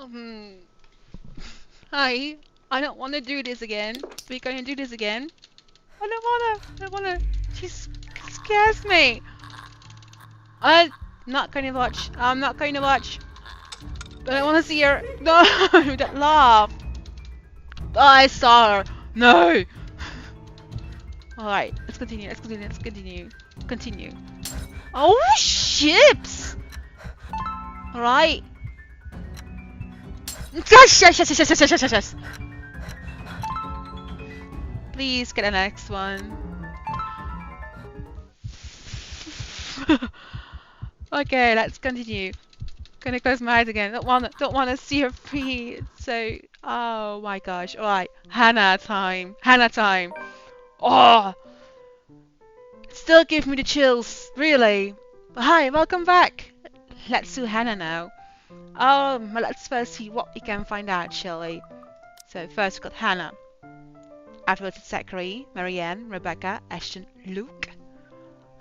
Um, Hi. I don't want to do this again. We're going to do this again. I don't wanna. She scares me. I'm not going to watch. I'm not going to watch. But I want to see her. No, that laugh. Oh, I saw her. No. Alright, let's continue. Let's continue. Let's continue. Continue. Oh, ships. Alright. Yes, yes, yes, yes, yes, yes, yes, yes, yes. Please get the next one. Okay, let's continue. Gonna close my eyes again. Don't wanna see her feet. So, oh my gosh. All right, Hannah time. Hannah time. Oh, still give me the chills. Really. But hi, welcome back. Let's do Hannah now. Let's first see what we can find out, shall we? So first we got Hannah. Afterwards it's Zachary, Marianne, Rebecca, Ashton, Luke.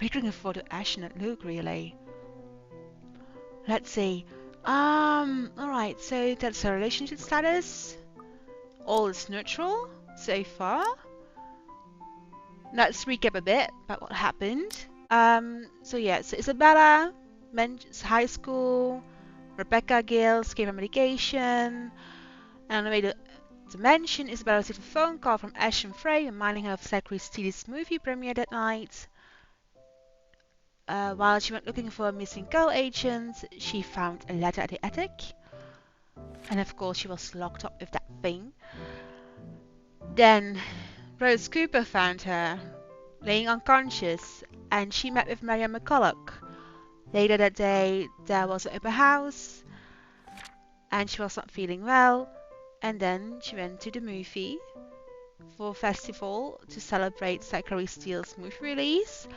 We're looking forward to Ashton and Luke, really. Let's see. Alright, so that's her relationship status. All is neutral so far. Let's recap a bit about what happened. So Isabella, high school. Rebecca, Gales gave her medication. And on the way to the mansion, Isabella received a phone call from Ash and Frey reminding her of Zachary Steele's movie premiere that night. While she went looking for a missing co-agent, she found a letter at the attic. And of course she was locked up with that thing. Then Rose Cooper found her, laying unconscious, and she met with Marianne McCulloch. Later that day there was an open house, and she was not feeling well, and then she went to the movie for a festival to celebrate Zachary Steele's movie release,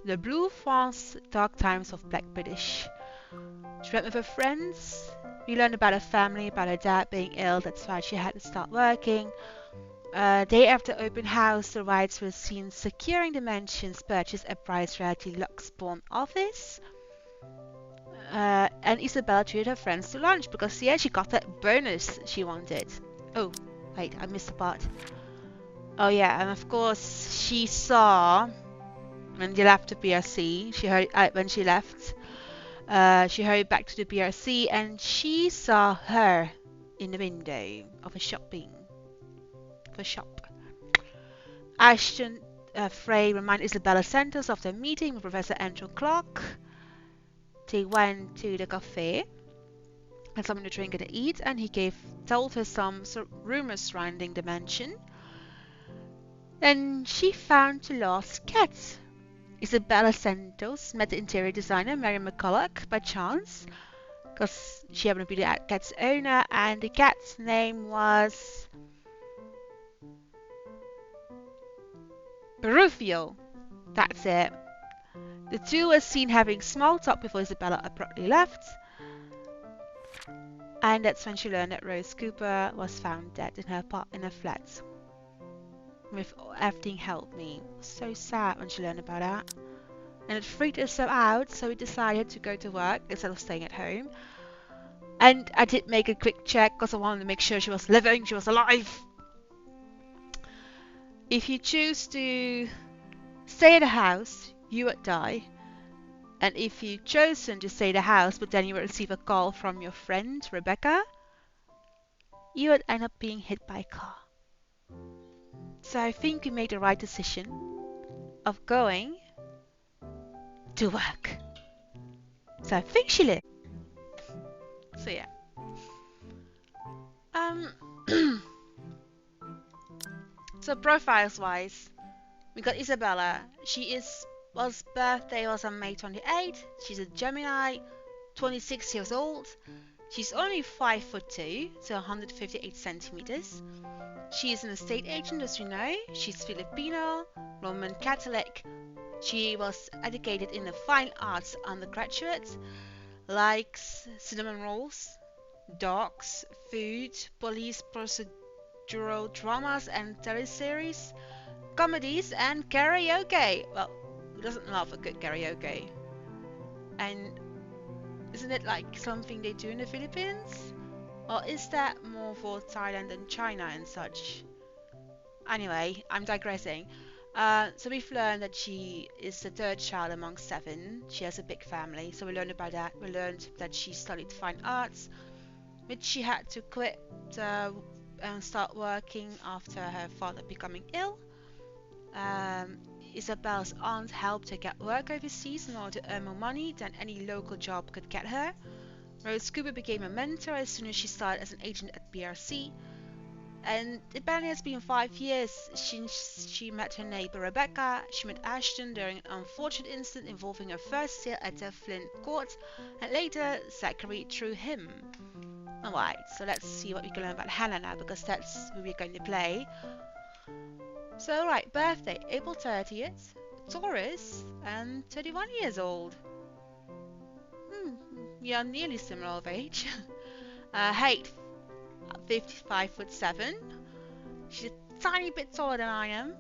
The Blue France Dark Times of Black British. She went with her friends. We learned about her family, about her dad being ill, that's why she had to start working. Day after open house, the Wrights were seen securing the mansion's purchase at Bryce Realty Luxbourne office. And Isabella treated her friends to lunch because she got that bonus she wanted. Oh, wait, I missed a part. Oh yeah, and of course she saw when they left the PRC. She heard when she left. She hurried back to the PRC and she saw her in the window of a shop. Ashton Frey reminded Isabella Santos of their meeting with Professor Andrew Clark. They went to the cafe, had something to drink and to eat, and he told her some rumors surrounding the mansion. Then she found the lost cat. Isabella Santos met the interior designer Marianne McCulloch by chance, because she happened to be the cat's owner, and the cat's name was Rufio. That's it. The two were seen having small talk before Isabella abruptly left. And that's when she learned that Rose Cooper was found dead in her flat. With everything helped me. It was so sad when she learned about that. And it freaked her so out, so we decided to go to work instead of staying at home. And I did make a quick check because I wanted to make sure she was living, she was alive. If you choose to stay at the house, you would die. And if you chosen to stay at the house, but then you would receive a call from your friend Rebecca, you would end up being hit by a car. So I think we made the right decision of going to work. So I think she lived. So yeah. So profiles wise, we got Isabella. Was birthday was on May 28th. She's a Gemini, 26 years old. She's only 5'2", so 158 centimeters. She is an estate agent, as you know. She's Filipino, Roman Catholic. She was educated in the fine arts undergraduate. Likes cinnamon rolls, dogs, food, police procedural dramas and teleseries, comedies, and karaoke. Well, who doesn't love a good karaoke? And isn't it like something they do in the Philippines? Or is that more for Thailand and China and such? Anyway, I'm digressing. So we've learned that she is the third child among seven. She has a big family, so we learned about that. We learned that she studied fine arts, which she had to quit and start working after her father becoming ill. Um, Isabel's aunt helped her get work overseas in order to earn more money than any local job could get her. Rose Cooper became a mentor as soon as she started as an agent at BRC. And it barely has been 5 years since she met her neighbor Rebecca. She met Ashton during an unfortunate incident involving her first sale at the Flint court, and later Zachary through him. Alright, so let's see what we can learn about Hannah now, because that's who we're going to play. So, right, birthday, April 30th, Taurus, and 31 years old. We are nearly similar of age. Height, 55'7". She's a tiny bit taller than I am.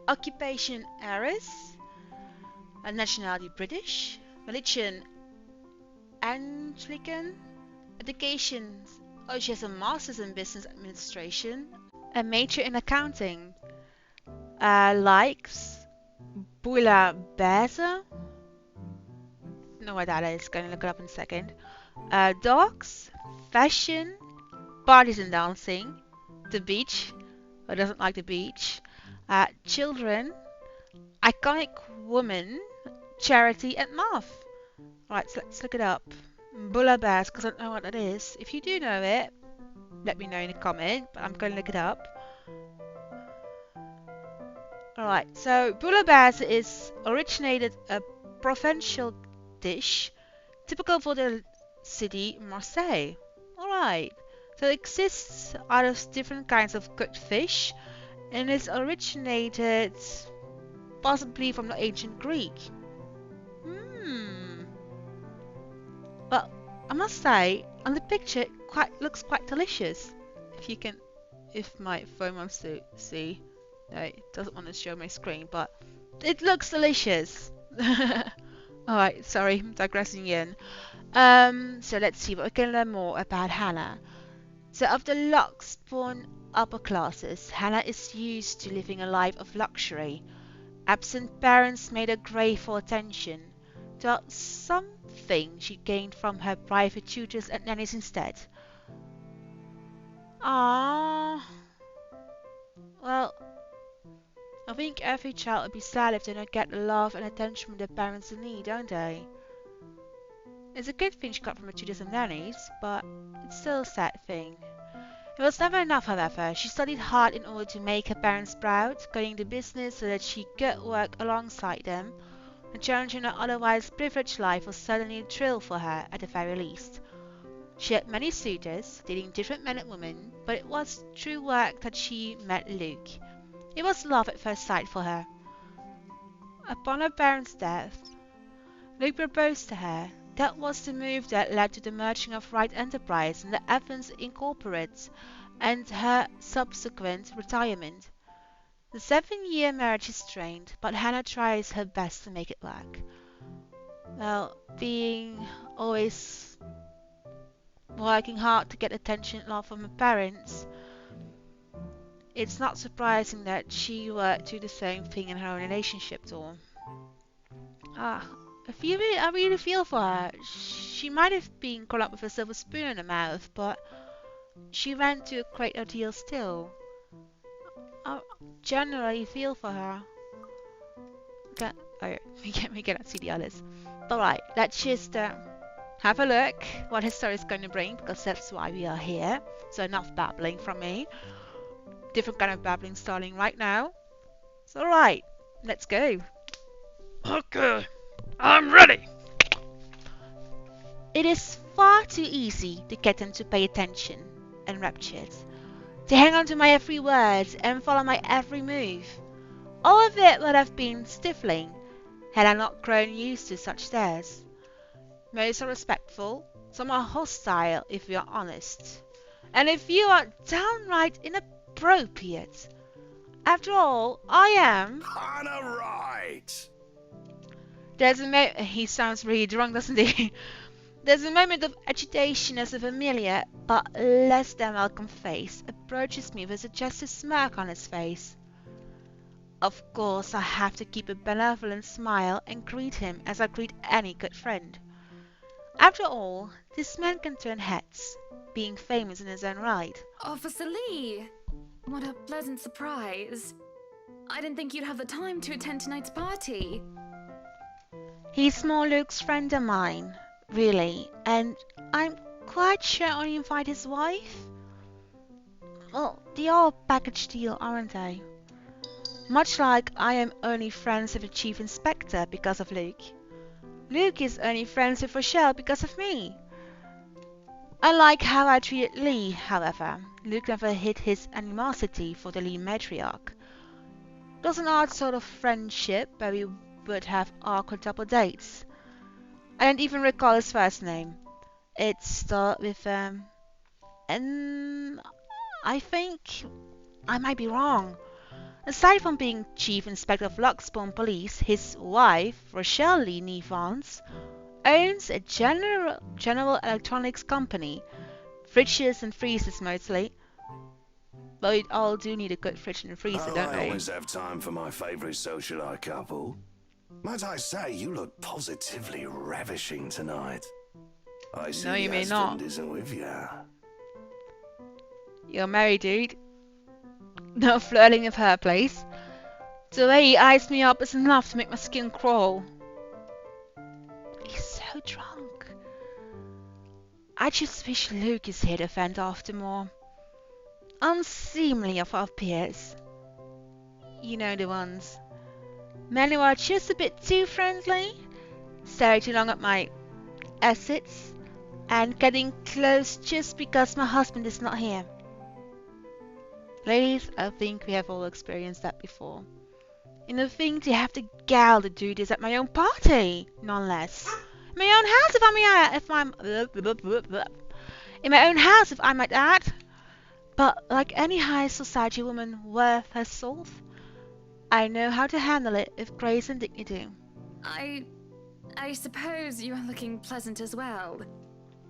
Occupation, heiress. Nationality, British. Religion, Anglican. Education, oh, she has a master's in business administration. A major in accounting. Likes bouillabaisse. Know what that is. Gonna look it up in a second. Dogs, fashion, parties and dancing, the beach. Who doesn't like the beach? Children, iconic woman, charity, and math. Right, so let's look it up. Bouillabaisse, because I don't know what that is. If you do know it, let me know in a comment. But I'm going to look it up. Alright, so bouillabaisse is originated a provincial dish typical for the city Marseille. Alright, so it exists out of different kinds of cooked fish and is originated possibly from the ancient Greek. Well, I must say, on the picture it looks quite delicious. If my phone wants to see. No, it doesn't want to show my screen, but it looks delicious. Alright, sorry, I'm digressing again. So let's see what we can learn more about Hannah. So of the Luxbourne upper classes, Hannah is used to living a life of luxury. Absent parents made her crave for attention. To something she gained from her private tutors and nannies instead. Ah, well, I think every child would be sad if they don't get the love and attention from their parents in need, don't they? It's a good thing she got from her tutors and nannies, but it's still a sad thing. It was never enough, however. She studied hard in order to make her parents proud, going into business so that she could work alongside them. The challenge in her otherwise privileged life was certainly a thrill for her, at the very least. She had many suitors, dating different men and women, but it was through work that she met Luke. It was love at first sight for her. Upon her parents' death, Luke proposed to her. That was the move that led to the merging of Wright Enterprise and the Evans Incorporated, and her subsequent retirement. The 7-year marriage is strained, but Hannah tries her best to make it work. Well, being always working hard to get attention and love from her parents, it's not surprising that she worked to the same thing in her own relationship too. I really feel for her. She might have been caught up with a silver spoon in her mouth, but she went to a great ordeal still. I generally feel for her. We cannot see the others. Alright, let's just have a look what his story is going to bring, because that's why we are here. So enough babbling from me. Different kind of babbling starting right now. So alright, let's go. Okay, I'm ready. It is far too easy to get them to pay attention, enraptured. To hang on to my every word and follow my every move. All of it would have been stifling had I not grown used to such stares. Most are respectful, some are hostile if we are honest, and a few are downright inappropriate. After all, I am... Kinda right. He sounds really drunk, doesn't he? There's a moment of agitation as a familiar but less than welcome face approaches me with a suggestive smirk on its face. Of course, I have to keep a benevolent smile and greet him as I greet any good friend. After all, this man can turn heads, being famous in his own right. Officer Lee! What a pleasant surprise. I didn't think you'd have the time to attend tonight's party. He's small Luke's friend of mine, really, and I'm quite sure I invite his wife. Well, they are a package deal, aren't they? Much like I am only friends with the Chief Inspector because of Luke. Luke is only friends with Rochelle because of me. Unlike how I treated Lee, however, Luke never hid his animosity for the Lee matriarch. It was an odd sort of friendship where we would have awkward double dates. I don't even recall his first name. It started with N. I think I might be wrong. Aside from being Chief Inspector of Luxbourne Police, his wife, Rochelle Lee Nevans, owns a general electronics company. Fridges and freezers mostly. But we all do need a good fridge and freezer, don't we? I always have time for my favourite socialite couple. Might I say, you look positively ravishing tonight. I see No, you the may husband not. isn't with you. You're married, dude. No flirting with her, please. The way he eyes me up is enough to make my skin crawl. He's so drunk. I just wish Luke is here to fend off the more unseemly of our peers. You know the ones. Men who are just a bit too friendly, staring too long at my assets, and getting close just because my husband is not here. Ladies, I think we have all experienced that before. And I think to have the gal to do this at my own party, none less. In my own house, in my own house, if I might add. But like any high society woman worth her salt, I know how to handle it with grace and dignity. I suppose you're looking pleasant as well.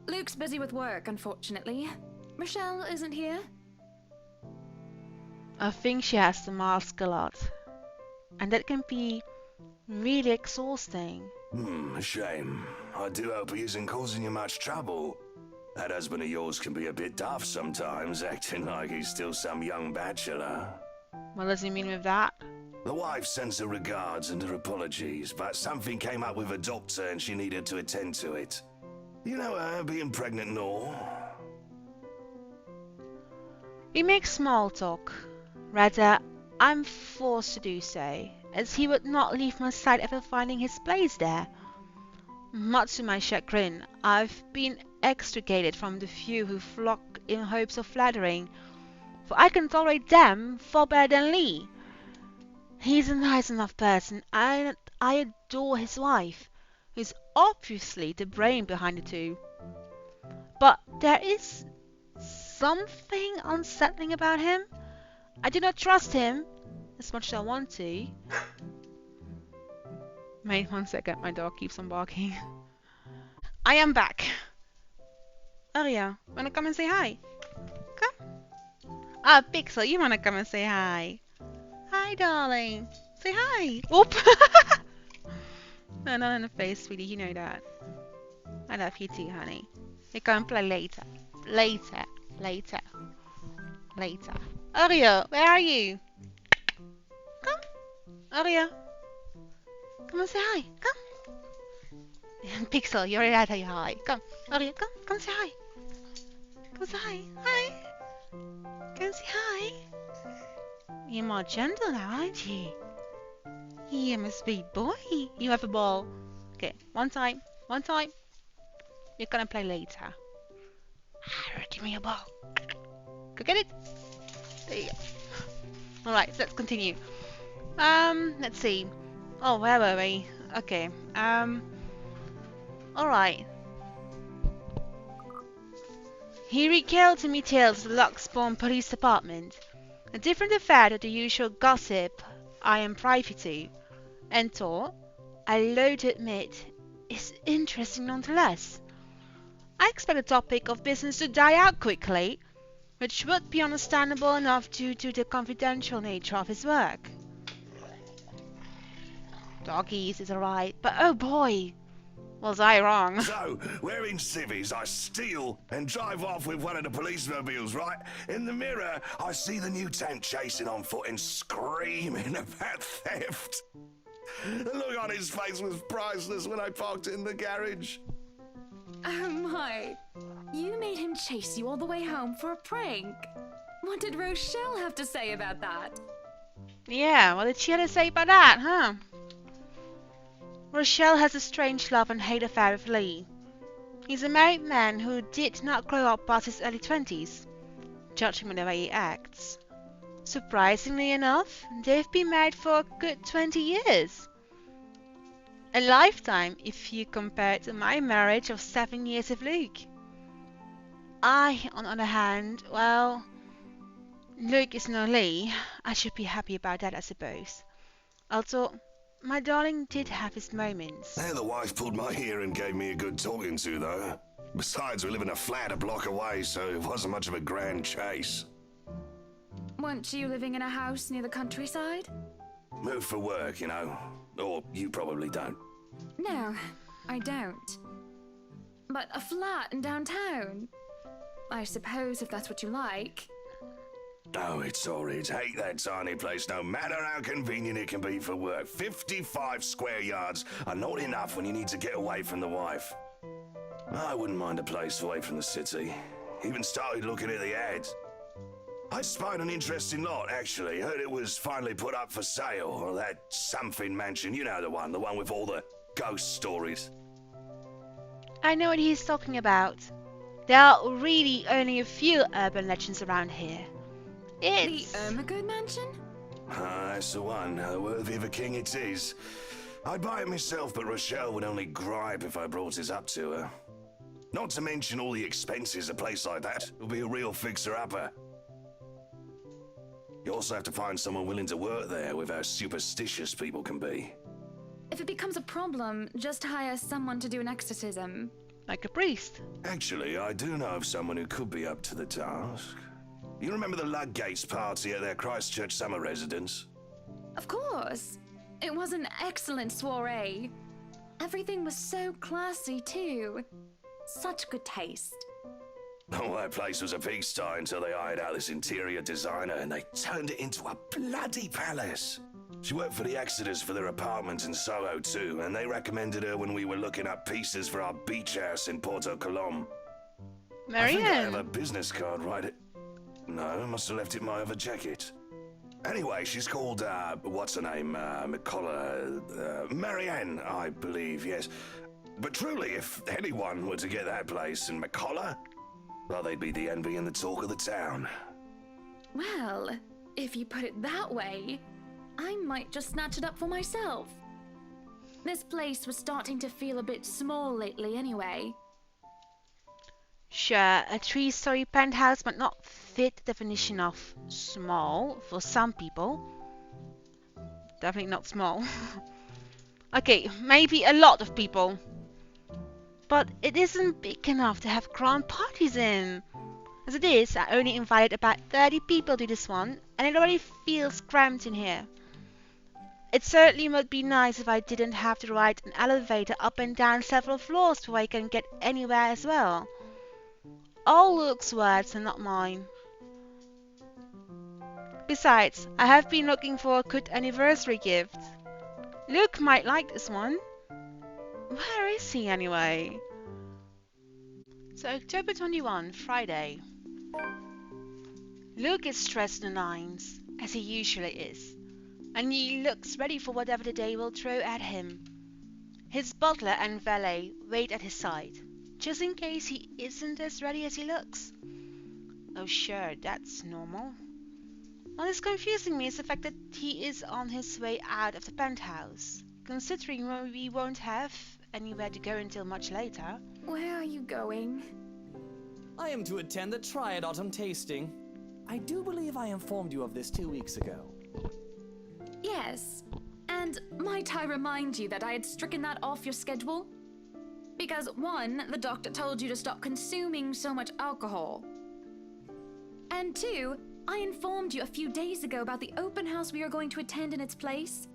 Luke's busy with work, unfortunately. Rochelle isn't here? I think she has to mask a lot. And that can be really exhausting. A shame. I do hope he isn't causing you much trouble. That husband of yours can be a bit daft sometimes, acting like he's still some young bachelor. What does he mean with that? The wife sends her regards and her apologies, but something came up with her doctor and she needed to attend to it. You know her, being pregnant and all. We make small talk. Rather, I'm forced to do so, as he would not leave my side after finding his place there. Much to my chagrin, I've been extricated from the few who flock in hopes of flattering, for I can tolerate them far better than Lee. He's a nice enough person, and I adore his wife, who's obviously the brain behind the two. But there is something unsettling about him. I do not trust him as much as I want to. Wait 1 second, my dog keeps on barking. I am back. Aria, wanna come and say hi? Come. Ah, Pixel, you wanna come and say hi? Hi, darling. Say hi. Oop. No, not in the face, sweetie. You know that. I love you too, honey. We can play later. Later. Later. Later. Aria, where are you? Come. Aria. Come and say hi. Come. Pixel, you already had a hi. Come. Aria, come. Come say hi. Come say hi. Hi. Come say hi. You're more gentle now, aren't you? You're a sweet boy. You have a ball. Okay, one time. One time. You're gonna play later. Give me a ball. Go get it. There you go. Alright, so let's continue. Let's see. Oh, where were we? Okay. Alright. He recounted to me tales of the Luxbourne Police Department. A different affair to the usual gossip I am privy to, and thought, I loathe to admit, is interesting nonetheless. I expect the topic of business to die out quickly, which would be understandable enough due to the confidential nature of his work. Doggies is alright, but oh boy, was I wrong. So, wearing civvies, I steal and drive off with one of the police mobiles, right? In the mirror, I see the mutant chasing on foot and screaming about theft. The look on his face was priceless when I parked in the garage. Oh my. You made him chase you all the way home for a prank. What did Rochelle have to say about that? Yeah, what did she have to say about that, huh? Rochelle has a strange love and hate affair with Lee. He's a married man who did not grow up past his early 20s, judging by the way he acts. Surprisingly enough, they've been married for a good 20 years. A lifetime if you compare it to my marriage of 7 years with Luke. I, on the other hand, well, Luke is no Lee. I should be happy about that, I suppose. Although, my darling did have his moments. The wife pulled my ear and gave me a good talking to, though. Besides, we live in a flat a block away, so it wasn't much of a grand chase. Weren't you living in a house near the countryside? Moved for work, you know. Or you probably don't. No, I don't. But a flat in downtown? I suppose if that's what you like. Oh, it's horrid. Hate that tiny place, no matter how convenient it can be for work. 55 square yards are not enough when you need to get away from the wife. I wouldn't mind a place away from the city. Even started looking at the ads. I spied an interesting lot, actually. Heard it was finally put up for sale. Or that something mansion, you know the one with all the ghost stories. I know what he's talking about. There are really only a few urban legends around here. It's... The Ermengarde Mansion? That's the one. Worthy of a king it is. I'd buy it myself, but Rochelle would only gripe if I brought it up to her. Not to mention all the expenses a place like that will be a real fixer-upper. You also have to find someone willing to work there with how superstitious people can be. If it becomes a problem, just hire someone to do an exorcism. like a priest. Actually, I do know of someone who could be up to the task. You remember the Ludgates party at their Christchurch summer residence? Of course. It was an excellent soiree. Everything was so classy, too. Such good taste. Oh, that place was a pigsty until they hired out this interior designer and they turned it into a bloody palace. She worked for the Exodus for their apartment in Soho too, and they recommended her when we were looking up pieces for our beach house in Porto Colom. I think I have a business card right. No, I must have left it in my other jacket. Anyway, she's called, what's her name? Marianne, I believe, yes. But truly, if anyone were to get that place in McCullough, well, they'd be the envy and the talk of the town. Well, if you put it that way, I might just snatch it up for myself. This place was starting to feel a bit small lately anyway. Sure, a 3-story penthouse might not fit the definition of small for some people. Definitely not small. Okay, maybe a lot of people. But it isn't big enough to have grand parties in. As it is, I only invited about 30 people to this one, and it already feels cramped in here. It certainly would be nice if I didn't have to ride an elevator up and down several floors before I can get anywhere as well. All Luke's words and not mine. Besides, I have been looking for a good anniversary gift. Luke might like this one. Where is he anyway? So October 21, Friday. Luke is stressed to the nines, as he usually is, and he looks ready for whatever the day will throw at him. His butler and valet wait at his side, just in case he isn't as ready as he looks. Oh sure, that's normal. What is confusing me is the fact that he is on his way out of the penthouse, considering we won't have anywhere to go until much later. Where are you going? I am to attend the Triad Autumn Tasting. I do believe I informed you of this 2 weeks ago. Yes. And might I remind you that I had stricken that off your schedule? Because 1, the doctor told you to stop consuming so much alcohol. And 2, I informed you a few days ago about the open house we are going to attend in its place.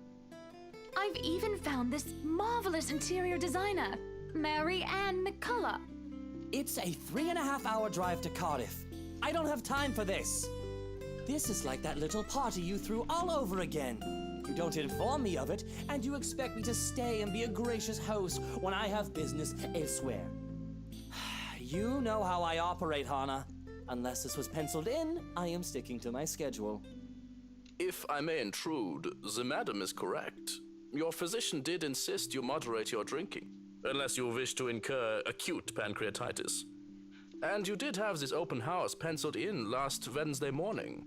I've even found this marvelous interior designer, Mary Ann McCullough. It's a 3.5-hour drive to Cardiff. I don't have time for this. This is like that little party you threw all over again. You don't inform me of it, and you expect me to stay and be a gracious host when I have business elsewhere. You know how I operate, Hannah. Unless this was penciled in, I am sticking to my schedule. If I may intrude, the madam is correct. Your physician did insist you moderate your drinking, unless you wish to incur acute pancreatitis. And you did have this open house penciled in last Wednesday morning.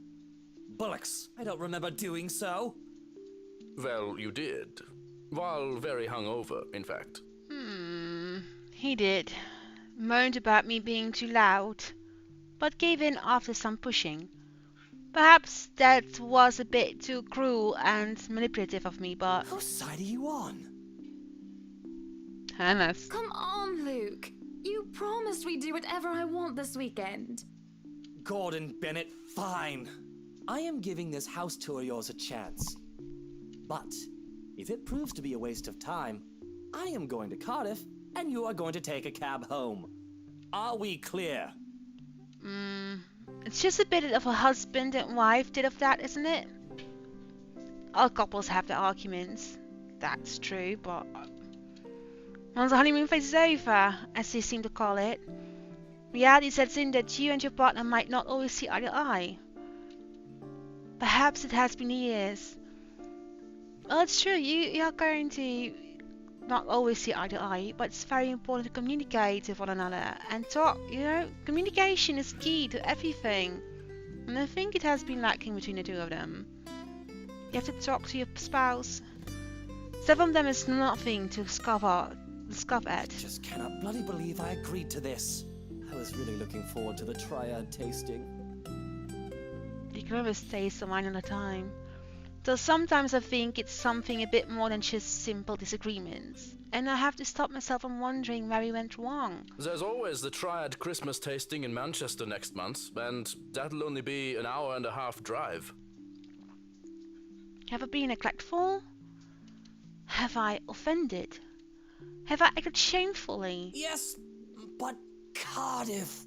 Bullocks, I don't remember doing so. Well, you did. While very hungover, in fact. He did. Moaned about me being too loud, but gave in after some pushing. Perhaps that was a bit too cruel and manipulative of me, but... Whose side are you on? Hannah's. Come on, Luke. You promised we'd do whatever I want this weekend. Gordon Bennett, fine. I am giving this house tour of yours a chance. But if it proves to be a waste of time, I am going to Cardiff and you are going to take a cab home. Are we clear? It's just a bit of a husband and wife did of that, isn't it? All couples have their arguments. That's true, but once the honeymoon phase is over, as they seem to call it, reality sets in that you and your partner might not always see eye to eye. Perhaps it has been years. Well, it's true, you are going to not always see eye to eye, but it's very important to communicate with one another and talk, communication is key to everything. And I think it has been lacking between the two of them. You have to talk to your spouse. Some of them is nothing to scoff at. Just cannot bloody believe I agreed to this. I was really looking forward to the triad tasting. You can always taste the wine at a time. So sometimes I think it's something a bit more than just simple disagreements. And I have to stop myself from wondering where we went wrong. There's always the Triad Christmas tasting in Manchester next month, and that'll only be an 1.5-hour drive. Have I been neglectful? Have I offended? Have I acted shamefully? Yes, but Cardiff.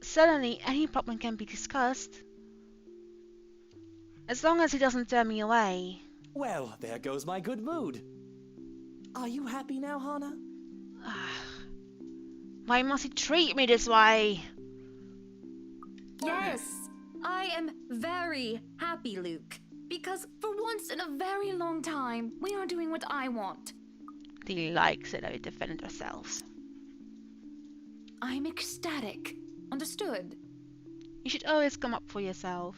Suddenly, any problem can be discussed. As long as he doesn't turn me away. Well, there goes my good mood. Are you happy now, Hannah? Why must he treat me this way? Yes, I am very happy, Luke. Because for once in a very long time, we are doing what I want. He likes it that we defended ourselves. I'm ecstatic. Understood? You should always come up for yourself.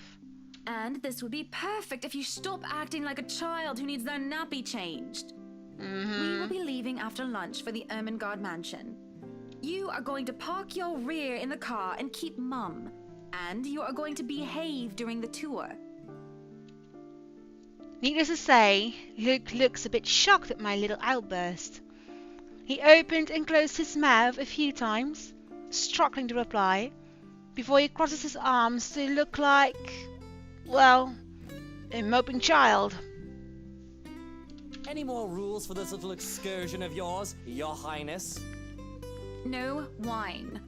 And this would be perfect if you stop acting like a child who needs their nappy changed. We will be leaving after lunch for the Ermengarde Mansion. You are going to park your rear in the car and keep mum. And you are going to behave during the tour. Needless to say, Luke looks a bit shocked at my little outburst. He opened and closed his mouth a few times, struggling to reply, before he crosses his arms to look like, well, a moping child. Any more rules for this little excursion of yours, Your Highness? No wine.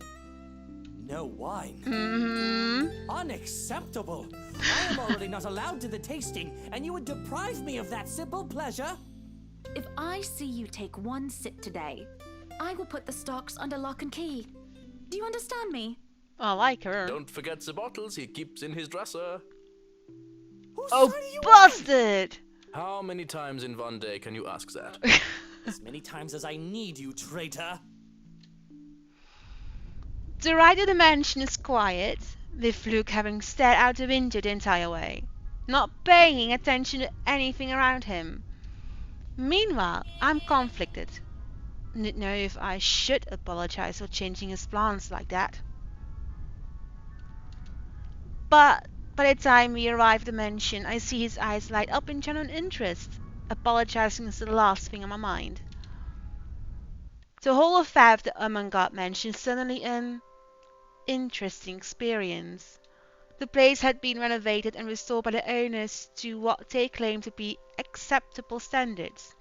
No wine? Unacceptable! I am already not allowed to the tasting, and you would deprive me of that simple pleasure? If I see you take one sip today, I will put the stocks under lock and key. Do you understand me? I like her. Don't forget the bottles he keeps in his dresser. Whose Oh, side are you bastard! How many times in one day can you ask that? on? As many times as I need you, traitor. The ride to the mansion is quiet, with Luke having stared out the window the entire way, not paying attention to anything around him. Meanwhile, I'm conflicted. Didn't know if I should apologize for changing his plans like that. But by the time we arrive at the mansion, I see his eyes light up in genuine interest. Apologizing is the last thing on my mind. The whole affair of the Ermengarde Mansion is certainly an interesting experience. The place had been renovated and restored by the owners to what they claim to be acceptable standards.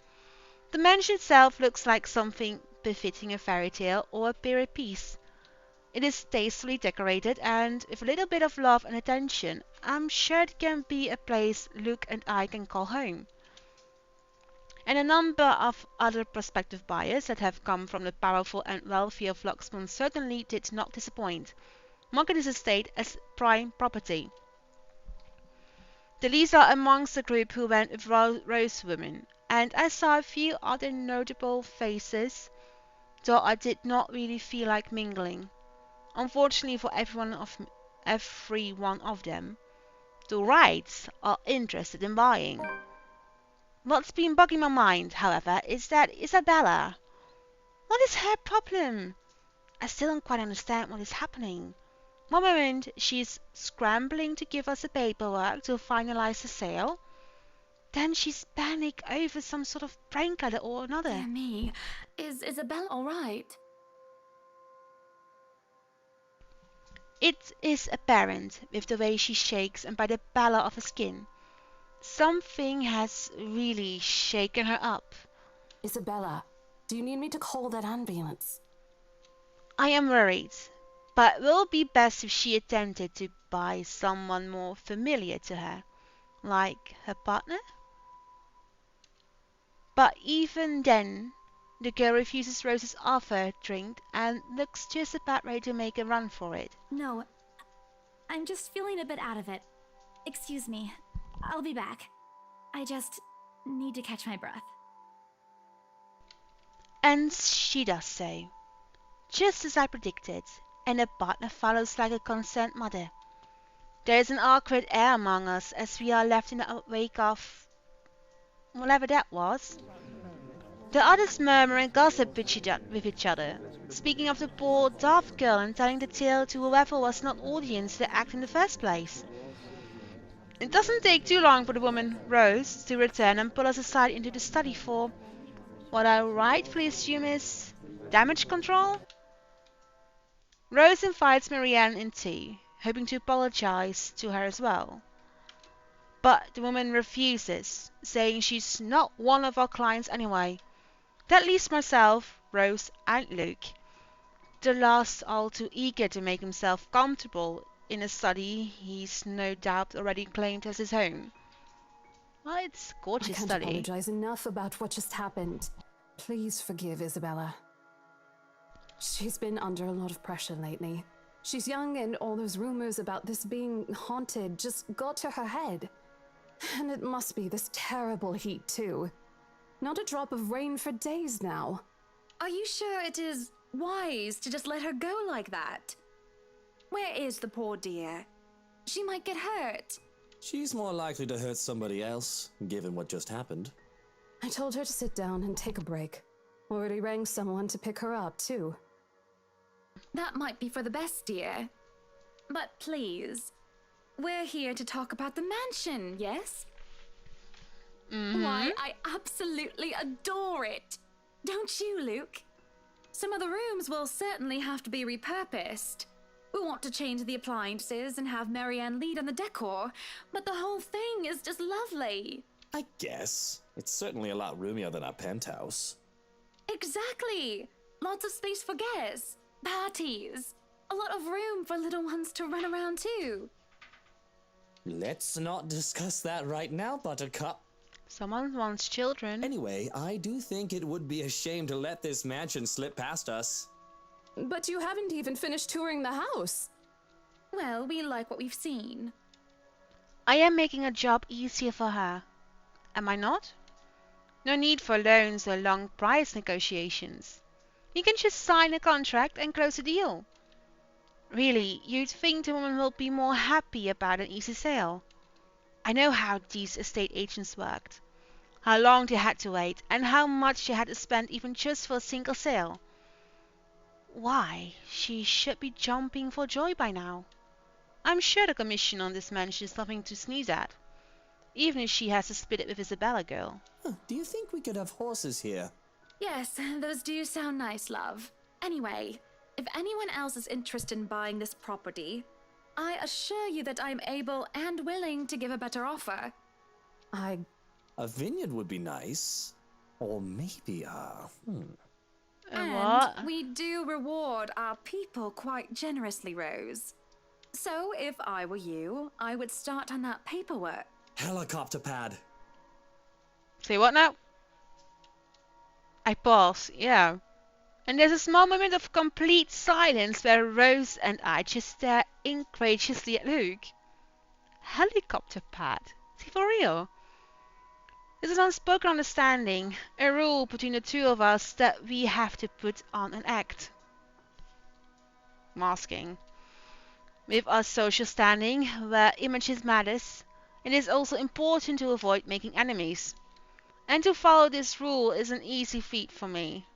The mansion itself looks like something befitting a fairy tale or a period piece. It is tastefully decorated, and with a little bit of love and attention, I'm sure it can be a place Luke and I can call home. And a number of other prospective buyers that have come from the powerful and wealthy of Luxbourne certainly did not disappoint, marking this estate as prime property. The Lees are amongst the group who went with Rose Women, and I saw a few other notable faces, though I did not really feel like mingling. Unfortunately for every one of them, the Wrights are interested in buying. What's been bugging my mind, however, is that Isabella. What is her problem? I still don't quite understand what is happening. One moment she's scrambling to give us the paperwork to finalize the sale, then she's panicked over some sort of prank letter or another. Dear me, is Isabella all right? It is apparent with the way she shakes and by the pallor of her skin. Something has really shaken her up. Isabella, do you need me to call that ambulance? I am worried, but it will be best if she attempted to buy someone more familiar to her, like her partner. But even then, the girl refuses Rose's offer drink and looks just about ready to make a run for it. No, I'm just feeling a bit out of it. Excuse me, I'll be back. I just need to catch my breath. And she does so, just as I predicted, and her partner follows like a concerned mother. There is an awkward air among us as we are left in the wake of whatever that was. The others murmur and gossip with each other, speaking of the poor daft girl and telling the tale to whoever was not audience to the act in the first place. It doesn't take too long for the woman, Rose, to return and pull us aside into the study for what I rightfully assume is damage control. Rose invites Marianne in tea, hoping to apologize to her as well. But the woman refuses, saying she's not one of our clients anyway. That leaves myself, Rose, and Luke, the last all too eager to make himself comfortable in a study he's no doubt already claimed as his own. Well, it's a gorgeous I can't study. apologize enough about what just happened. Please forgive Isabella. She's been under a lot of pressure lately. She's young and all those rumors about this being haunted just got to her head. And it must be this terrible heat too. Not a drop of rain for days now. Are you sure it is wise to just let her go like that? Where is the poor dear? She might get hurt. She's more likely to hurt somebody else, given what just happened. I told her to sit down and take a break. Already rang someone to pick her up too. That might be for the best, dear. But please, we're here to talk about the mansion, yes? Why, I absolutely adore it. Don't you, Luke? Some of the rooms will certainly have to be repurposed. We want to change the appliances and have Marianne lead on the decor, but the whole thing is just lovely. I guess. It's certainly a lot roomier than our penthouse. Exactly. Lots of space for guests, parties, a lot of room for little ones to run around too. Let's not discuss that right now, Buttercup. Someone wants children. Anyway, I do think it would be a shame to let this mansion slip past us. But you haven't even finished touring the house. Well, we like what we've seen. I am making a job easier for her. Am I not? No need for loans or long price negotiations. You can just sign a contract and close the deal. Really, you'd think the woman will be more happy about an easy sale. I know how these estate agents worked, how long they had to wait, and how much they had to spend even just for a single sale. Why, she should be jumping for joy by now. I'm sure the commission on this mansion is nothing to sneeze at, even if she has to split it with Isabella girl. Do you think we could have horses here? Yes, those do sound nice, love. Anyway, if anyone else is interested in buying this property, I assure you that I'm able and willing to give a better offer. A vineyard would be nice. Or maybe And What? we do reward our people quite generously, Rose. So if I were you, I would start on that paperwork. helicopter pad. Say what now? I pause, yeah. And there's a small moment of complete silence where Rose and I just stare incredulously at Luke. Helicopter pad? Is he for real? There's an unspoken understanding, a rule between the two of us that we have to put on an act. Masking. With our social standing, where images matters, it is also important to avoid making enemies. And to follow this rule is an easy feat for me.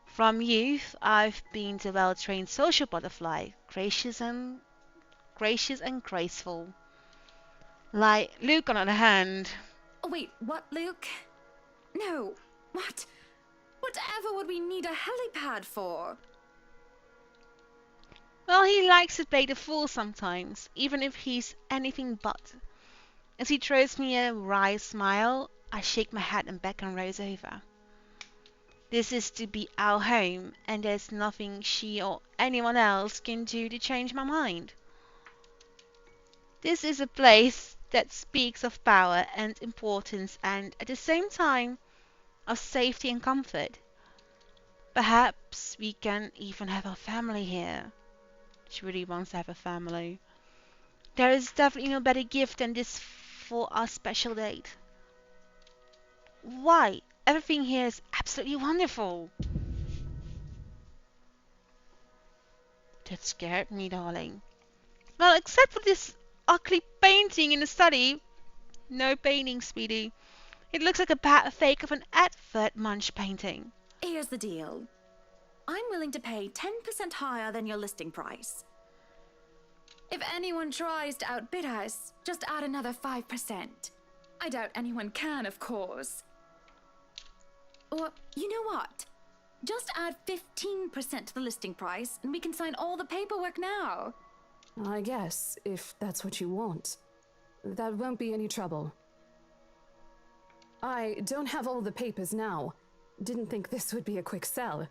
From youth, I've been the well-trained social butterfly, gracious and graceful. Like Luke, on the other hand. Oh, wait, what, Luke? No, what? Whatever would we need a helipad for? Well, he likes to play the fool sometimes, even if he's anything but. As he throws me a wry smile, I shake my head and beckon Rose over. This is to be our home, and there's nothing she or anyone else can do to change my mind. This is a place that speaks of power and importance and, at the same time, of safety and comfort. Perhaps we can even have a family here. She really wants to have a family. There is definitely no better gift than this for our special date. Why? Everything here is absolutely wonderful. That scared me, darling. Well, except for this ugly painting in the study. No painting, Speedy. It looks like a bad fake of an advert Munch painting. Here's the deal. I'm willing to pay 10% higher than your listing price. If anyone tries to outbid us, just add another 5%. I doubt anyone can, of course. Or, you know what? Just add 15% to the listing price, and we can sign all the paperwork now. I guess, if that's what you want. That won't be any trouble. I don't have all the papers now. Didn't think this would be a quick sell.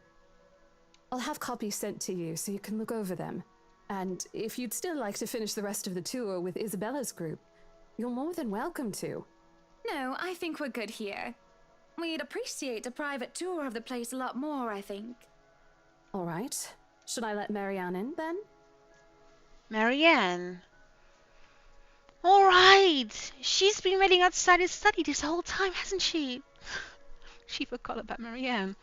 I'll have copies sent to you so you can look over them. And if you'd still like to finish the rest of the tour with Isabella's group, you're more than welcome to. No, I think we're good here. We'd appreciate a private tour of the place a lot more, I think. All right. Should I let Marianne in, then? Marianne. All right. She's been waiting outside his study this whole time, hasn't she? She forgot about Marianne.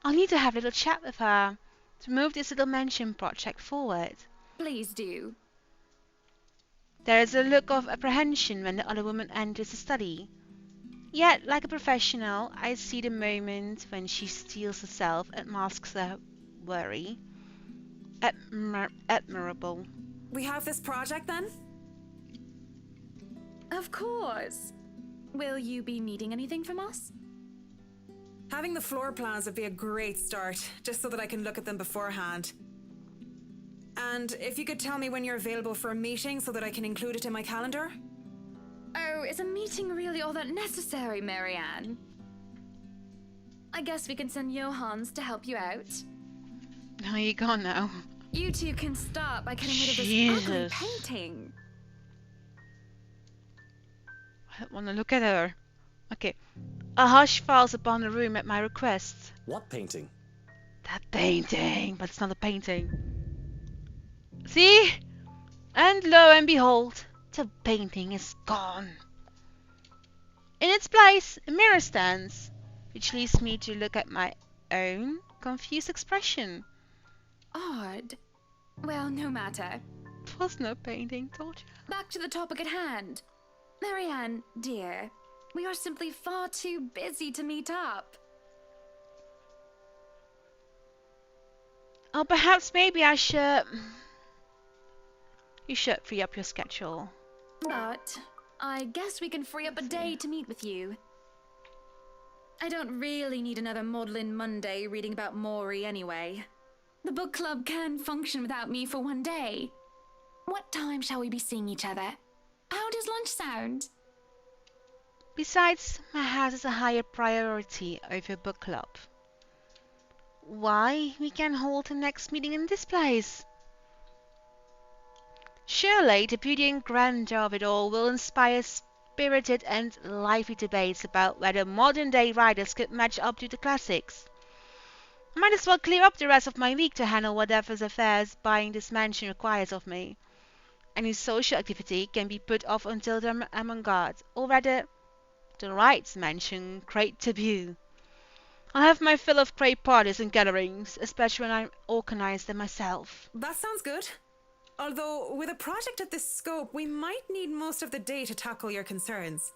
I'll need to have a little chat with her to move this little mansion project forward. Please do. There is a look of apprehension when the other woman enters the study. Yet, like a professional, I see the moment when she steels herself and masks her worry. Admirable. We have this project then? Of course. Will you be needing anything from us? Having the floor plans would be a great start, just so that I can look at them beforehand. And if you could tell me when you're available for a meeting so that I can include it in my calendar? Oh, is a meeting really all that necessary, Marianne? I guess we can send Johans to help you out. No, you're gone now. You two can start by getting rid of this ugly Jesus. painting. I don't want to look at her. Okay. A hush falls upon the room at my request. What painting? That painting, but it's not a painting. See? And lo and behold, the painting is gone. In its place, a mirror stands, which leads me to look at my own confused expression. Odd. Well, no matter. It was no painting, told you. Back to the topic at hand. Marianne, dear, we are simply far too busy to meet up. Oh, perhaps maybe I should... You should free up your schedule. But I guess we can free up a day to meet with you. I don't really need another Maudlin Monday reading about Maury anyway. The book club can function without me for one day. What time shall we be seeing each other? How does lunch sound? Besides, my house is a higher priority over book club. Why, we can hold the next meeting in this place. Surely the beauty and grandeur of it all will inspire spirited and lively debates about whether modern-day writers could match up to the classics. I might as well clear up the rest of my week to handle whatever affairs buying this mansion requires of me. Any social activity can be put off until the Ermengarde, or rather, the Wrights' mansion great debut. I'll have my fill of great parties and gatherings, especially when I organize them myself. That sounds good. Although, with a project of this scope, we might need most of the day to tackle your concerns.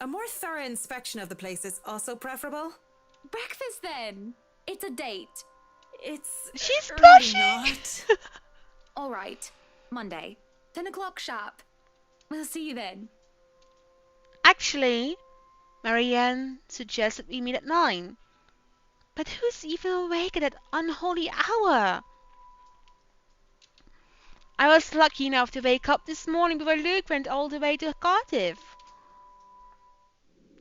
A more thorough inspection of the place is also preferable. Breakfast then. It's a date. She's Really blushing! not. All right. Monday. 10 o'clock sharp. We'll see you then. Actually, Marianne suggested we meet at 9. But who's even awake at that unholy hour? I was lucky enough to wake up this morning before Luke went all the way to Cardiff.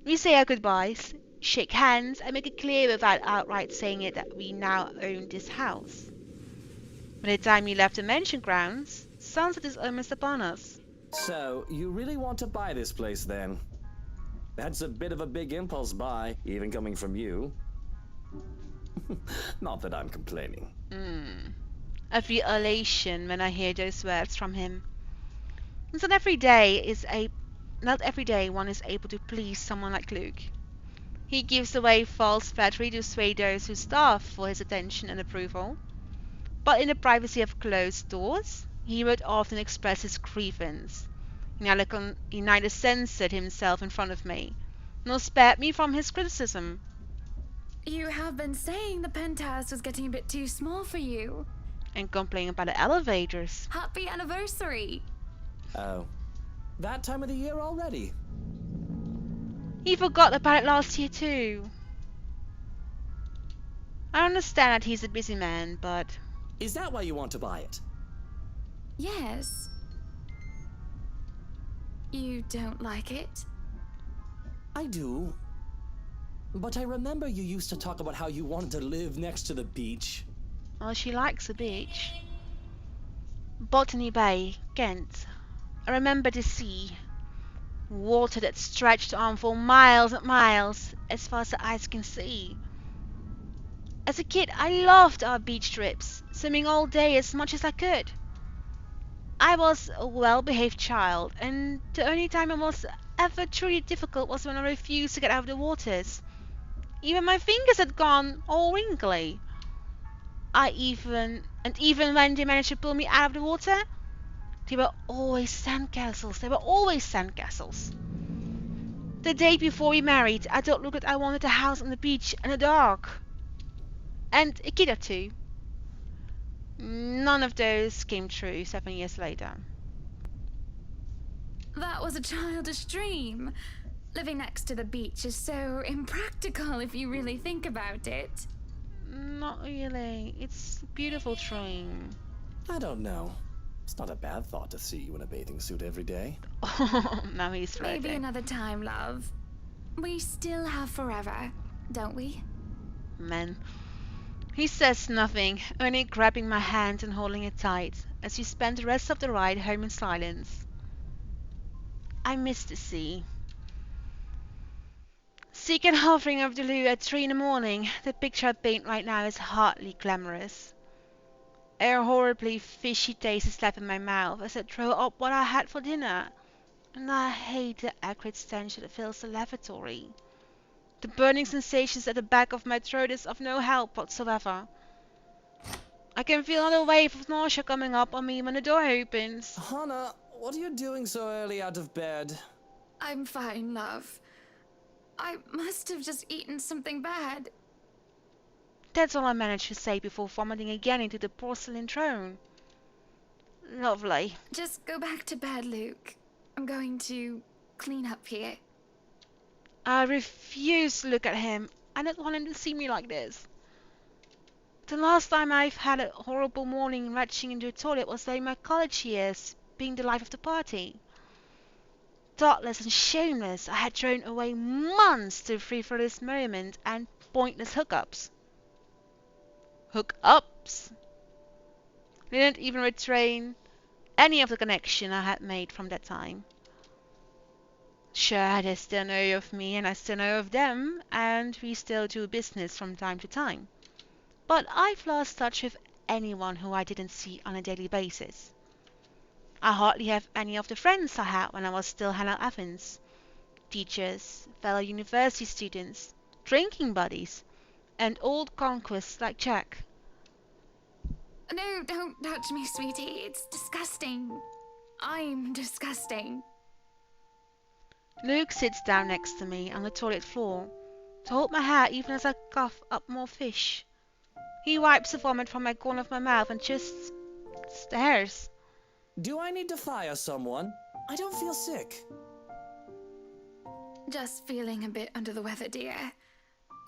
We say our goodbyes, shake hands, and make it clear without outright saying it that we now own this house. By the time we left the mansion grounds, sunset is almost upon us. So, you really want to buy this place then? That's a bit of a big impulse buy, even coming from you. Not that I'm complaining. I feel elation when I hear those words from him. It's not every day one is able to please someone like Luke. He gives away false flattery to sway those who starve for his attention and approval. But in the privacy of closed doors, he would often express his grievance. He neither censored himself in front of me, nor spared me from his criticism. You have been saying the penthouse was getting a bit too small for you. And complaining about the elevators. Happy anniversary! Oh, that time of the year already? He forgot about it last year too. I understand that he's a busy man, but... Is that why you want to buy it? Yes. You don't like it? I do. But I remember you used to talk about how you wanted to live next to the beach. Well, she likes the beach. Botany Bay, Kent. I remember the sea. Water that stretched on for miles and miles, as far as the eyes can see. As a kid, I loved our beach trips, swimming all day as much as I could. I was a well-behaved child, and the only time it was ever truly difficult was when I refused to get out of the waters. Even my fingers had gone all wrinkly. Even when they managed to pull me out of the water, they were always sandcastles. The day before we married, I told Luke that I wanted a house on the beach and a dog. And a kid or two. None of those came true 7 years later. That was a childish dream. Living next to the beach is so impractical if you really think about it. Not really. It's a beautiful dream. I don't know. It's not a bad thought to see you in a bathing suit every day. Oh, now he's flirting. Maybe another time, love. We still have forever, don't we? Man. He says nothing, only grabbing my hand and holding it tight, as we spend the rest of the ride home in silence. I miss the sea. Seek and hovering over the loo at 3 in the morning, the picture I paint right now is hardly glamorous. A horribly fishy taste is slapped in my mouth as I throw up what I had for dinner, and I hate the acrid stench that fills the lavatory. The burning sensations at the back of my throat is of no help whatsoever. I can feel another wave of nausea coming up on me when the door opens. Hannah, what are you doing so early out of bed? I'm fine, love. I must have just eaten something bad. That's all I managed to say before vomiting again into the porcelain throne. Lovely. Just go back to bed, Luke. I'm going to clean up here. I refused to look at him. I don't want him to see me like this. The last time I've had a horrible morning retching into a toilet was during my college years, being the life of the party. Thoughtless and shameless, I had thrown away months to frivolous merriment and pointless hookups. Hookups? Didn't even retrain any of the connection I had made from that time. Sure, they still know of me and I still know of them, and we still do business from time to time. But I've lost touch with anyone who I didn't see on a daily basis. I hardly have any of the friends I had when I was still Hannah Evans. Teachers, fellow university students, drinking buddies, and old conquests like Jack. No, don't touch me, sweetie. It's disgusting. I'm disgusting. Luke sits down next to me on the toilet floor to hold my hair even as I cough up more fish. He wipes the vomit from my corner of my mouth and just stares. Do I need to fire someone? I don't feel sick. Just feeling a bit under the weather, dear.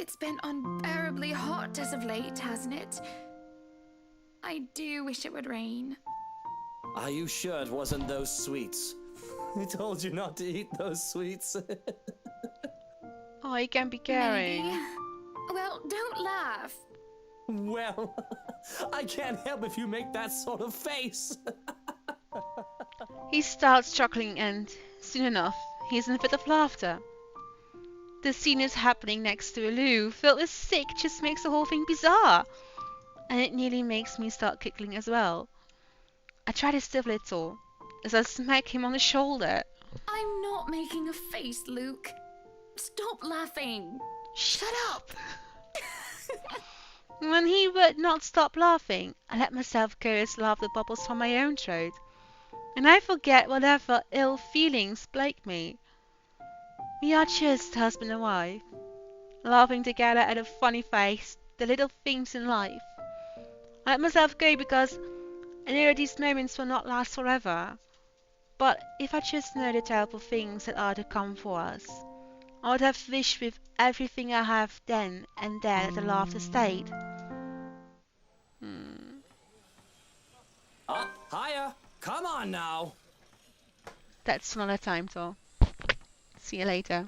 It's been unbearably hot as of late, hasn't it? I do wish it would rain. Are you sure it wasn't those sweets? I told you not to eat those sweets. Oh, he can be caring. Maybe. Well, don't laugh. Well, I can't help if you make that sort of face. He starts chuckling and, soon enough, he's in a fit of laughter. The scene is happening next to a loo filled with sick just makes the whole thing bizarre. And it nearly makes me start giggling as well. I try to still little as I smack him on the shoulder. I'm not making a face, Luke. Stop laughing. Shut up! When he would not stop laughing, I let myself go as laughter bubbles from my own throat, and I forget whatever ill feelings plague me. We are just husband and wife, laughing together at a funny face, the little things in life. I let myself go because I know that these moments will not last forever. But if I just know the terrible things that are to come for us, I would have wished with everything I have then and there that the laughter stayed. Hiya! Come on now! That's another time, Thor. See you later.